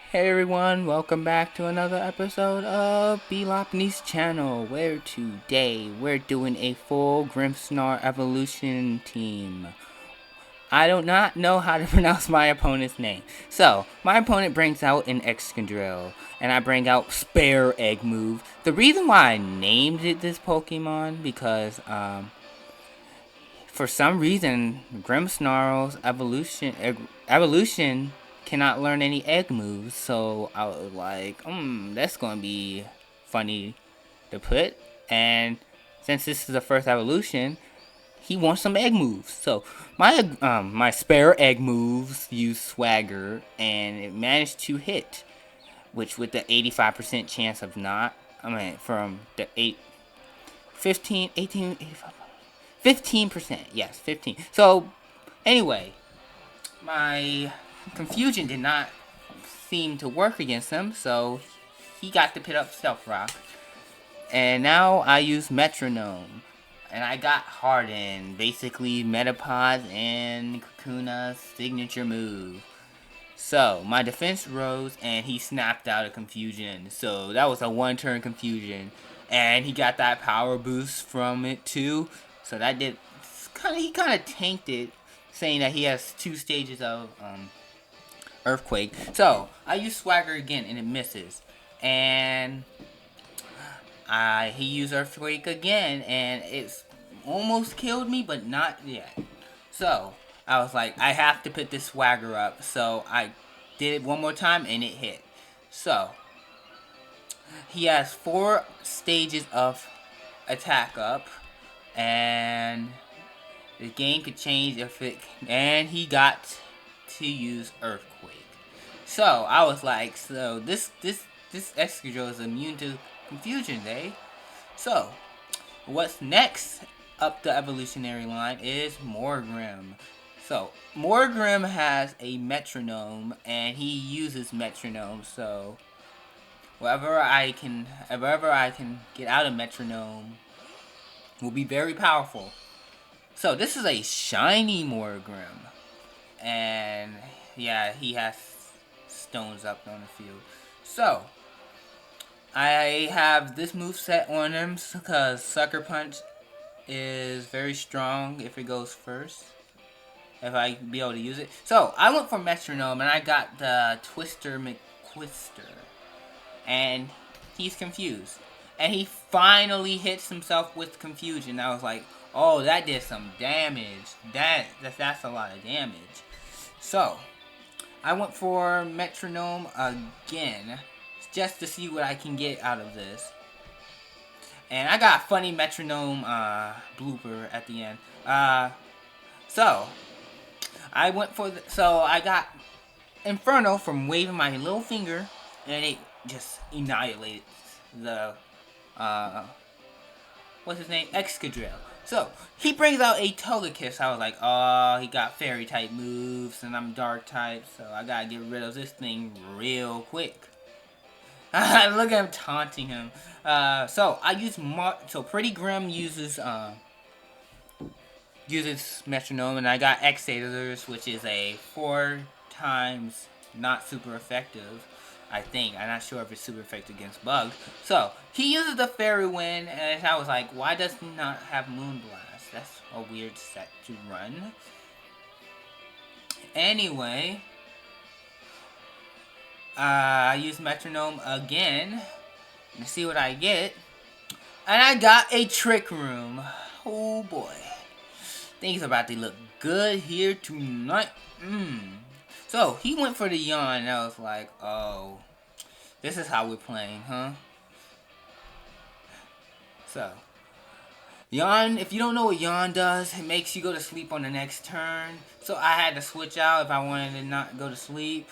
Hey everyone, welcome back to another episode of Belopney's channel, where today we're doing a full Grimmsnarl evolution team. I do not know how to pronounce my opponent's name. So, my opponent brings out an Excadrill, and I bring out Spare Egg Move. The reason why I named it this Pokemon, because, for some reason, Grimmsnarl's evolution cannot learn any egg moves, so I was like, that's gonna be funny to put. And since this is the first evolution, he wants some egg moves. So my spare egg moves use Swagger, and it managed to hit, which with the 85% chance of not, from the 15%, yes, 15. So anyway, my confusion did not seem to work against him, so he got to pit up Stealth Rock. And now I use Metronome. And I got Harden, basically Metapod and Kakuna's signature move. So, my defense rose, and he snapped out of confusion. So, that was a one-turn confusion. And he got that power boost from it, too. So, that did... He kind of tanked it, saying that he has 2 stages of Earthquake. So, I use Swagger again, and it misses. And he used Earthquake again, and it's almost killed me, but not yet. So, I was like, I have to put this Swagger up. So, I did it one more time, and it hit. So, he has 4 stages of attack up, and the game could change if it... And he got to use Earthquake. So, I was like, so this Excadrill is immune to confusion, eh? So, what's next up the evolutionary line is Morgrim. So, Morgrim has a metronome, and he uses metronome, so wherever I can get out of metronome will be very powerful. So, this is a shiny Morgrim, and yeah, he has stones up on the field. So, I have this move set on him because Sucker Punch is very strong if it goes first. If I be able to use it. So, I went for Metronome, and I got the Twister McQuister. And he's confused. And he finally hits himself with confusion. I was like, oh, that did some damage. That's a lot of damage. So, I went for Metronome again, just to see what I can get out of this. And I got a funny Metronome blooper at the end. So, I went for I got Inferno from waving my little finger, and it just annihilated the, what's his name? Excadrill. So, he brings out a Togekiss. I was like, oh, he got fairy type moves, and I'm dark type, so I gotta get rid of this thing real quick. Look at him taunting him. So, I use so Pretty Grim uses Metronome, and I got Xators, which is a 4 times not super effective. I think. I'm not sure if it's super effective against bugs. So, he uses the Fairy Wind, and I was like, why does he not have Moonblast? That's a weird set to run. Anyway, I use Metronome again to see what I get. And I got a Trick Room. Oh boy. Things about to look good here tonight. So, he went for the yawn, and I was like, oh, this is how we're playing, huh? So, yawn, if you don't know what yawn does, it makes you go to sleep on the next turn. So, I had to switch out if I wanted to not go to sleep.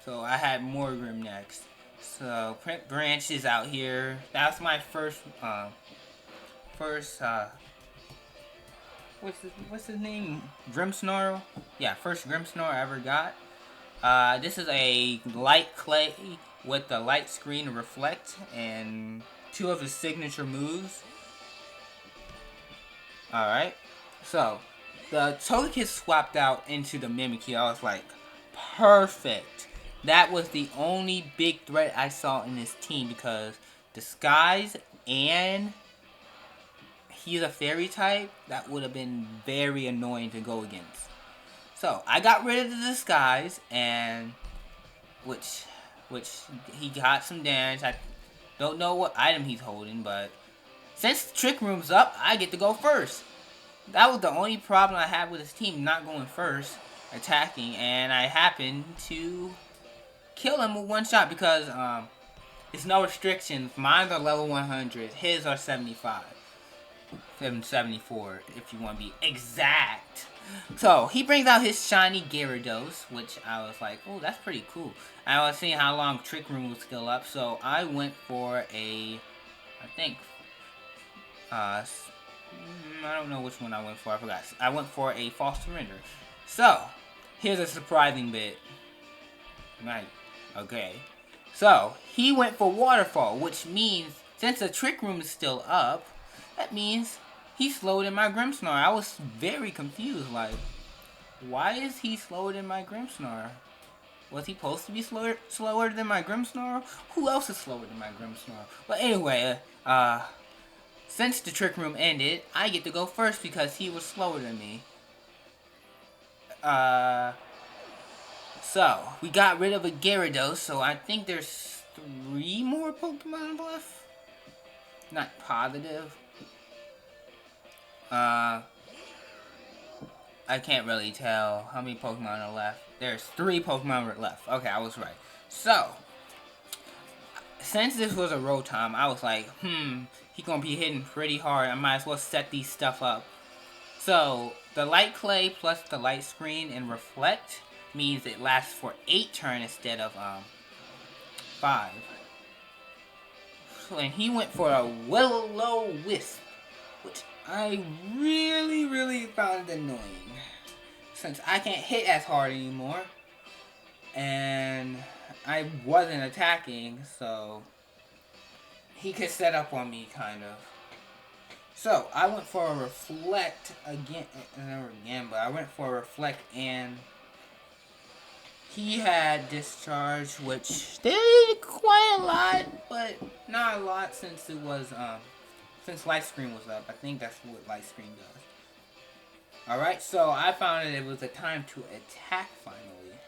So, I had Morgrim next. So, Print Branch is out here. That's my first, what's his name? Grimmsnarl? Yeah, first Grimmsnarl I ever got. This is a light clay with the light screen reflect and 2 of his signature moves. Alright. So, the Togekiss swapped out into the Mimikyu. I was like, perfect. That was the only big threat I saw in this team because Disguise and he's a fairy type. That would have been very annoying to go against. So I got rid of the Disguise and which he got some damage. I don't know what item he's holding, but since the Trick Room's up, I get to go first. That was the only problem I had with this team, not going first, attacking, and I happened to kill him with one shot because there's no restrictions. Mine are level 100, his are 75. 774 if you want to be exact. So he brings out his shiny Gyarados, which I was like, oh, that's pretty cool. I was seeing how long Trick Room was still up, so I went for a, I think, I don't know which one I went for. I forgot. I went for a false surrender. So here's a surprising bit. Right. Okay. So he went for Waterfall, which means since the Trick Room is still up, that means he slowed in my Grimmsnarl. I was very confused, like, why is he slower than my Grimmsnarl? Was he supposed to be slower than my Grimmsnarl? Who else is slower than my Grimmsnarl? But anyway, since the Trick Room ended, I get to go first because he was slower than me. So, we got rid of a Gyarados, so I think there's 3 more Pokemon left? Not positive. I can't really tell how many Pokemon are left. There's 3 Pokemon left. Okay, I was right. So, since this was a Rotom, I was like, he's gonna be hitting pretty hard. I might as well set these stuff up. So, the Light Clay plus the Light Screen and Reflect means it lasts for 8 turns instead of 5. So, and he went for a Will-O-Wisp, which I really found annoying, since I can't hit as hard anymore, and I wasn't attacking, so he could set up on me, kind of. So, I went for a Reflect again, but I went for a Reflect, and he had Discharge, which did quite a lot, but not a lot since it was, since Light Screen was up. I think that's what Light Screen does. Alright, so I found that it was a time to attack finally.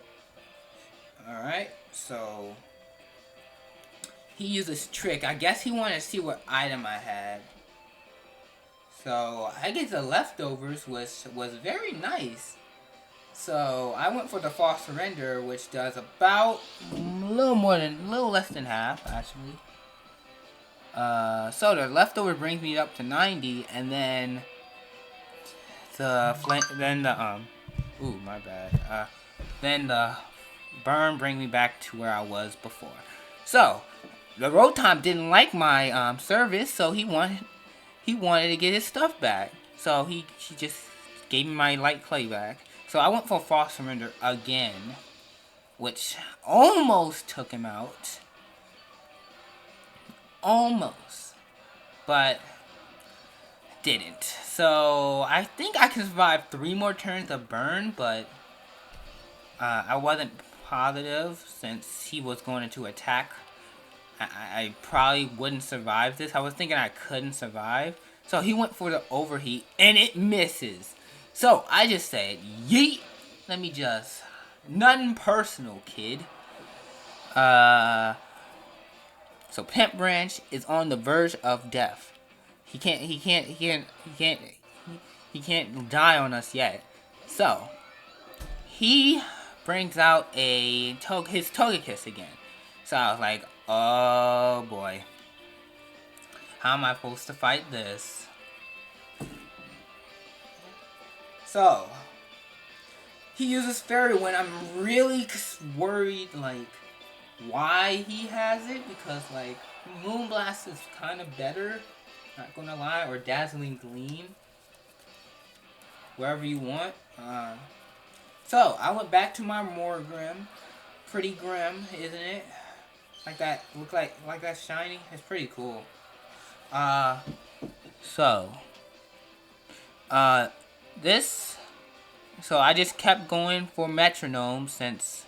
Alright, so he uses Trick. I guess he wanted to see what item I had. So I get the Leftovers, which was very nice. So I went for the False Surrender, which does about a little less than half, actually. So the Leftover brings me up to 90, and then ooh, my bad. Then the Burn brings me back to where I was before. So the Rotom didn't like my service, so he wanted to get his stuff back. So he just gave me my Light Clay back. So I went for False Surrender again, which almost took him out. Almost. But didn't. So I think I can survive 3 more turns of Burn, but I wasn't positive since he was going to attack. I probably wouldn't survive this. I was thinking I couldn't survive. So he went for the Overheat, and it misses. So I just said, yeet. Let me just, nothing personal, kid. So Pimp Branch is on the verge of death. He can't die on us yet. So he brings out his Togekiss again. So I was like, oh boy, how am I supposed to fight this? So he uses Fairy Wind. I'm really worried, like, why he has it, because like Moonblast is kind of better, not gonna lie, or Dazzling Gleam, wherever you want. So I went back to my Morgrim. Pretty grim, isn't it? Like that, like that's shiny. It's pretty cool. So I just kept going for Metronome since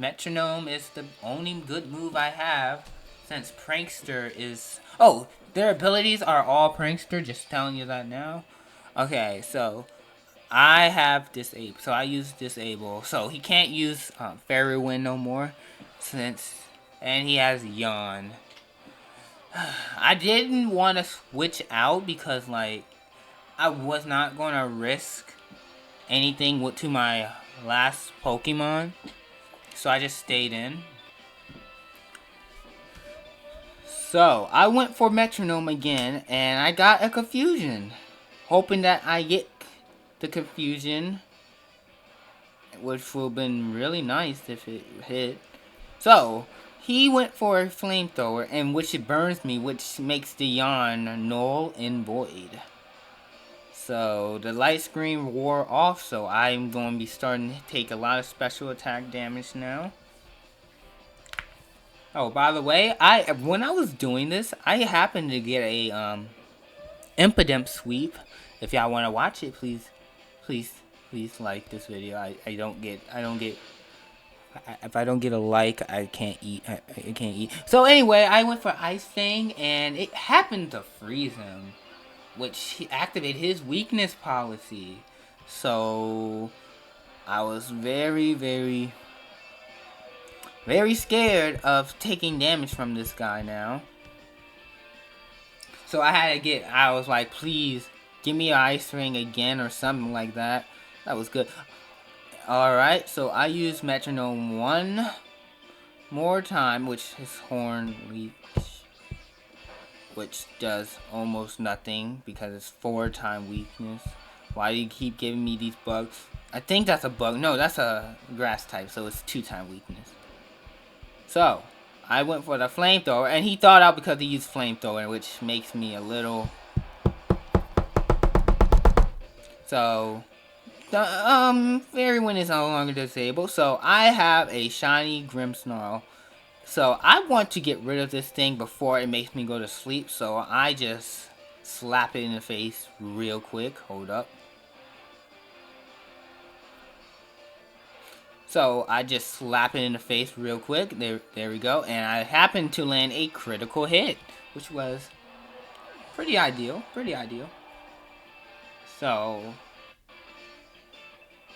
Metronome is the only good move I have, since Prankster is... Oh, their abilities are all Prankster, just telling you that now. Okay, so I have Disable, so I use Disable. So he can't use Fairy Wind no more, and he has Yawn. I didn't want to switch out because, like, I was not going to risk anything to my last Pokemon. So I just stayed in. So I went for Metronome again, and I got a Confusion. Hoping that I get the Confusion, which would have been really nice if it hit. So he went for a Flamethrower, and which it burns me, which makes the Yawn null and void. So the light screen wore off, so I'm going to be starting to take a lot of special attack damage now. Oh, by the way, when I was doing this, I happened to get a Impidimp sweep. If y'all want to watch it, please like this video. If I don't get a like, I can't eat. I can't eat. So anyway, I went for Ice Fang, and it happened to freeze him, which activated his weakness policy. So I was very scared of taking damage from this guy now. So I was like, please, give me an Ice Ring again or something like that. That was good. Alright, so I use Metronome one more time, which is Horn Leech, which does almost nothing because it's 4-time weakness. Why do you keep giving me these bugs? I think that's a bug. No, that's a grass type, so it's 2-time weakness. So I went for the Flamethrower, and he thought out because he used Flamethrower, which makes me a little... So the Fairy Wind is no longer disabled, so I have a shiny Grimmsnarl. So I want to get rid of this thing before it makes me go to sleep, so I just slap it in the face real quick. Hold up. So I just slap it in the face real quick. There we go. And I happened to land a critical hit, which was pretty ideal. So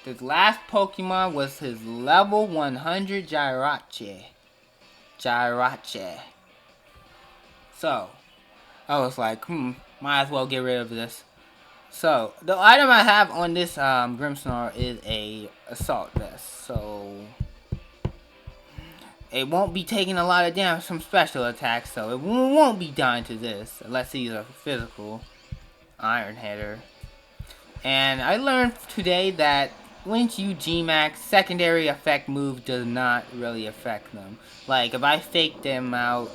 this last Pokemon was his level 100 Gyrache. So I was like, might as well get rid of this. So the item I have on this Grimmsnarl is a Assault Vest. So it won't be taking a lot of damage from special attacks. So it won't be dying to this unless he's a physical Iron Header. And I learned today that once you G-Max, secondary effect move does not really affect them. Like, if I fake them out,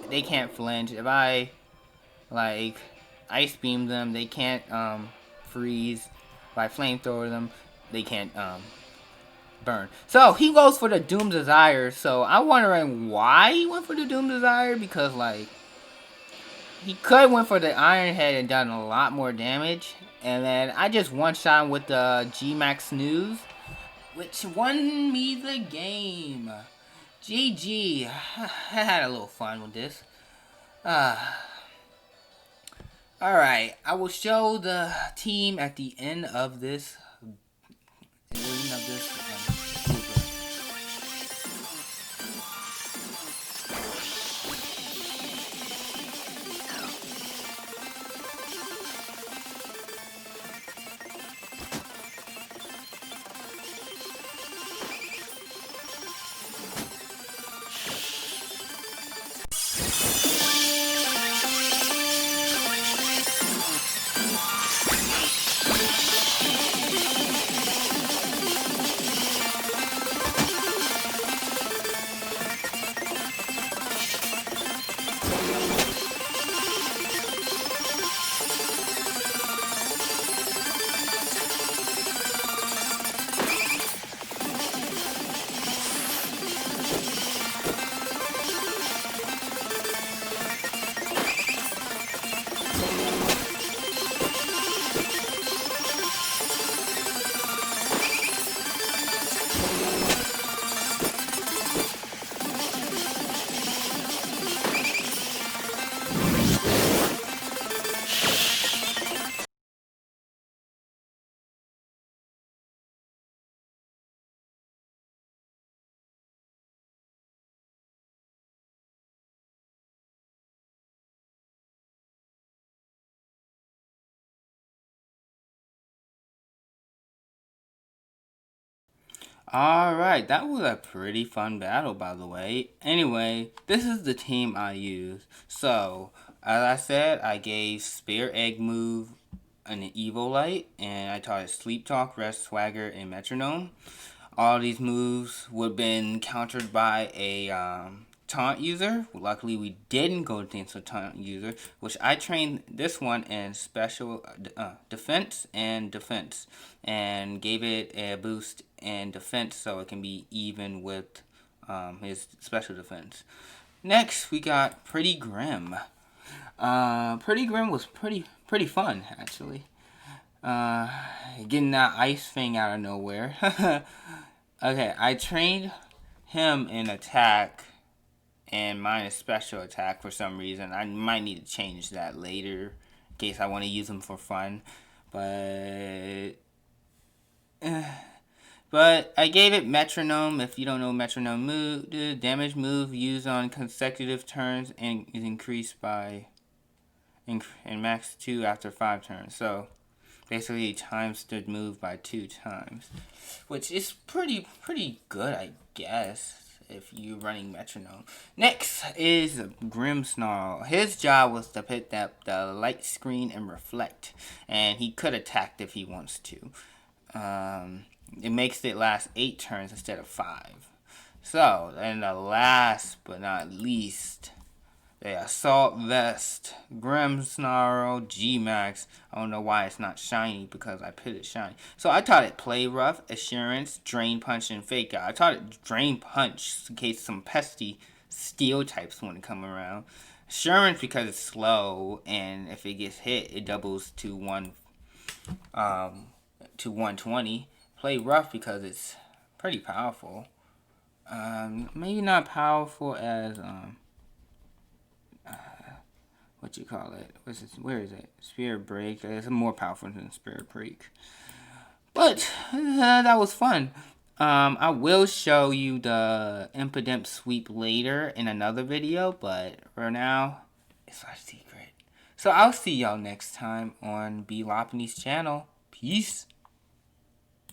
they can't flinch. If I, like, Ice Beam them, they can't, freeze. If I Flamethrower them, they can't, burn. So, he goes for the Doom Desire, so I'm wondering why he went for the Doom Desire, because, like, he could went for the Iron Head and done a lot more damage. And then I just one-shot him with the G-Max Snooze, which won me the game. GG. I had a little fun with this. Alright, I will show the team at the end of this. Alright, that was a pretty fun battle, by the way. Anyway, this is the team I used. So, as I said, I gave Spear Egg move an Evo Light, and I taught it Sleep Talk, Rest, Swagger, and Metronome. All these moves would have been countered by a taunt user. Luckily, we didn't go against a taunt user, which I trained this one in special defense, and gave it a boost in defense so it can be even with his special defense. Next, we got Pretty Grim. Pretty Grim was pretty fun actually. Uh, Getting that ice thing out of nowhere. Okay, I trained him in attack and mine is special attack for some reason. I might need to change that later in case I want to use him for fun. But but I gave it metronome. If you don't know metronome move, the damage move used on consecutive turns and is increased by and max 2 after 5 turns. So basically times the move by 2 times, which is pretty good, I guess, if you're running metronome. Next is Grimmsnarl. His job was to put the light screen and reflect, and he could attack if he wants to. It makes it last 8 turns instead of 5. So, and the last but not least, the Assault Vest, Grimmsnarl, G-Max. I don't know why it's not shiny because I put it shiny. So I taught it Play Rough, Assurance, Drain Punch, and Fake Out. I taught it Drain Punch in case some pesky steel types want to come around. Assurance because it's slow, and if it gets hit, it doubles to 120. Play Rough because it's pretty powerful. Maybe not powerful as what you call it? Where is it? Spirit Break. It's more powerful than Spirit Break. But that was fun. I will show you the Impidimp sweep later in another video, but for now, it's our secret. So I'll see y'all next time on B. Lopney's channel. Peace.